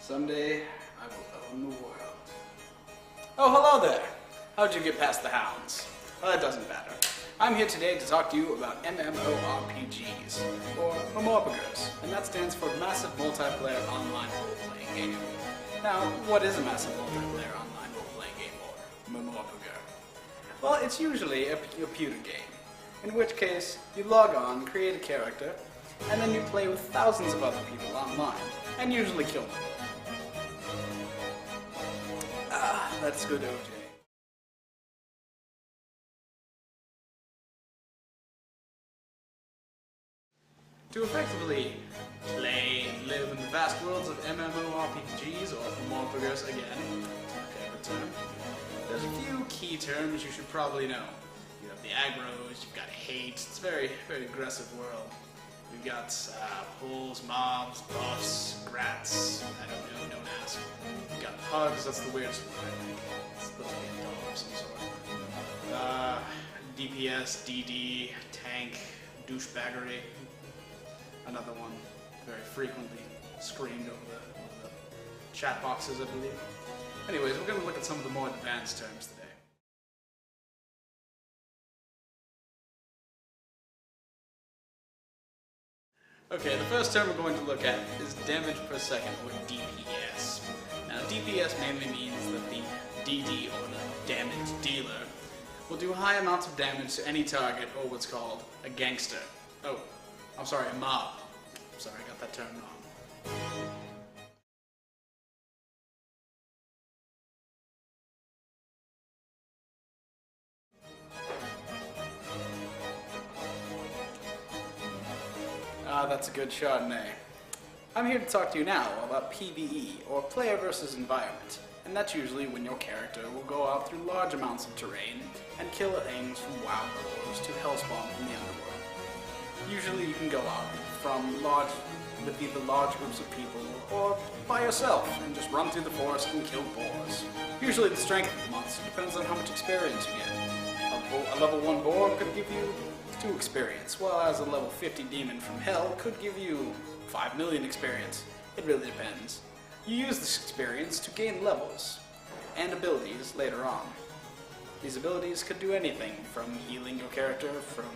Someday, I will own the world. Oh, hello there! How'd you get past the hounds? Well, that doesn't matter. I'm here today to talk to you about MMORPGs, or MMORPGs, and that stands for Massive Multiplayer Online Role-Playing Game. Now, what is a Massive Multiplayer Online Role-Playing Game, or MMORPG? Well, it's usually a computer game, in which case you log on, create a character, and then you play with thousands of other people online, and usually kill them. That's good, OJ. To effectively play and live in the vast worlds of MMORPGs, or MMORPGs again, favorite term, there's a few key terms you should probably know. You have the aggros, you've got hate, it's a very, very aggressive world. We've got pulls, mobs, buffs, grats, I don't know, don't ask. We've got pugs, that's the weirdest one, I think. It's supposed to be a dog of some sort. DPS, DD, tank, douchebaggery. Another one very frequently screamed over the chat boxes, I believe. Anyways, we're going to look at some of the more advanced terms today. Okay, the first term we're going to look at is damage per second, or DPS. Now, DPS mainly means that the DD, or the damage dealer, will do high amounts of damage to any target, or what's called a gangster. Oh, I'm sorry, a mob. Sorry, I got that term wrong. That's a good Chardonnay. I'm here to talk to you now about PvE, or player versus environment, and that's usually when your character will go out through large amounts of terrain and kill things from wild boars to hellspawn from the underworld. Usually you can go out with either large groups of people or by yourself and just run through the forest and kill boars. Usually the strength of the monster depends on how much experience you get. A level 1 boar could give you 2 experience, whereas a level 50 demon from hell could give you 5 million experience. It really depends. You use this experience to gain levels and abilities later on. These abilities could do anything from healing your character from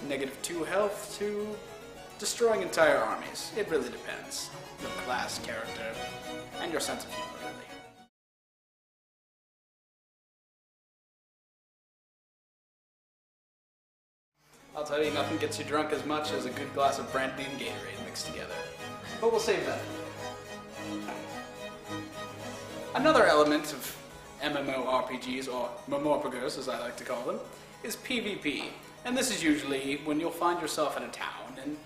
-2 health to destroying entire armies. It really depends. Your class, character, and your sense of humor, really. I'll tell you, nothing gets you drunk as much as a good glass of brandy and Gatorade mixed together. But we'll save that. Another element of MMORPGs, or MMORPGs as I like to call them, is PvP. And this is usually when you'll find yourself in a town and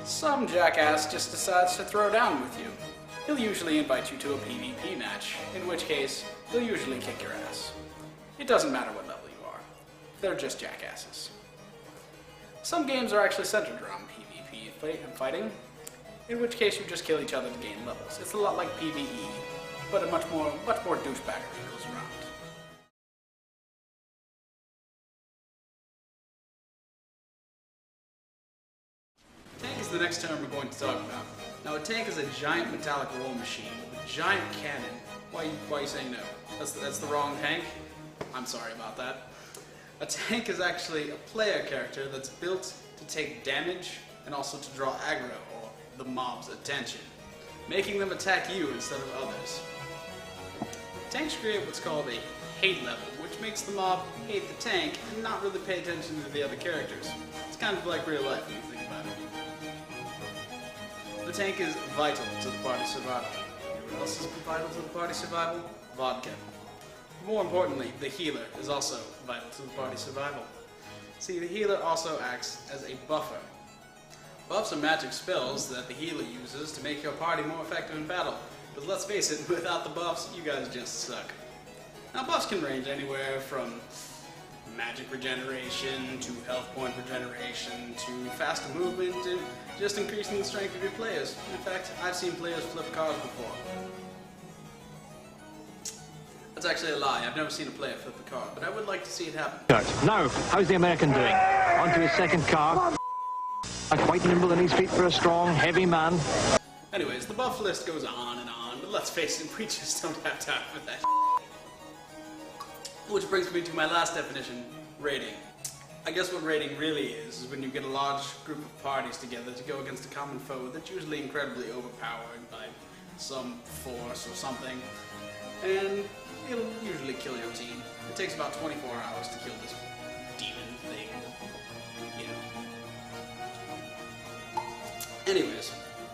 some jackass just decides to throw down with you. He'll usually invite you to a PvP match, in which case he'll usually kick your ass. It doesn't matter what level you are. They're just jackasses. Some games are actually centered around PvP and fighting, in which case you just kill each other to gain levels. It's a lot like PvE, but a much more douchebaggery goes around. Tank is the next term we're going to talk about. Now, a tank is a giant metallic war machine with a giant cannon. Why are you saying no? That's the wrong tank? I'm sorry about that. A tank is actually a player character that's built to take damage and also to draw aggro, or the mob's attention, making them attack you instead of others. Tanks create what's called a hate level, which makes the mob hate the tank and not really pay attention to the other characters. It's kind of like real life when you think about it. The tank is vital to the party's survival. You know what else is vital to the party's survival? Vodka. More importantly, the healer is also vital to the party's survival. See, the healer also acts as a buffer. Buffs are magic spells that the healer uses to make your party more effective in battle. But let's face it, without the buffs, you guys just suck. Now, buffs can range anywhere from magic regeneration to health point regeneration to faster movement to just increasing the strength of your players. In fact, I've seen players flip cars before. That's actually a lie. I've never seen a player flip a car, but I would like to see it happen. Now, how's the American doing? On to his second car. Quite nimble in his feet for a strong, heavy man. Anyways, the buff list goes on and on, but let's face it, we just don't have time for that. Which brings me to my last definition, raiding. I guess what raiding really is when you get a large group of parties together to go against a common foe that's usually incredibly overpowered by some force or something, and it'll usually kill your team. It takes about 24 hours to kill this demon thing, you know. Anyways,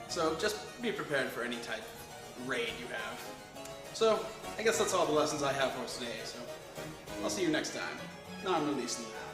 so just be prepared for any type of raid you have. So, I guess that's all the lessons I have for us today, so I'll see you next time. Now I'm releasing that.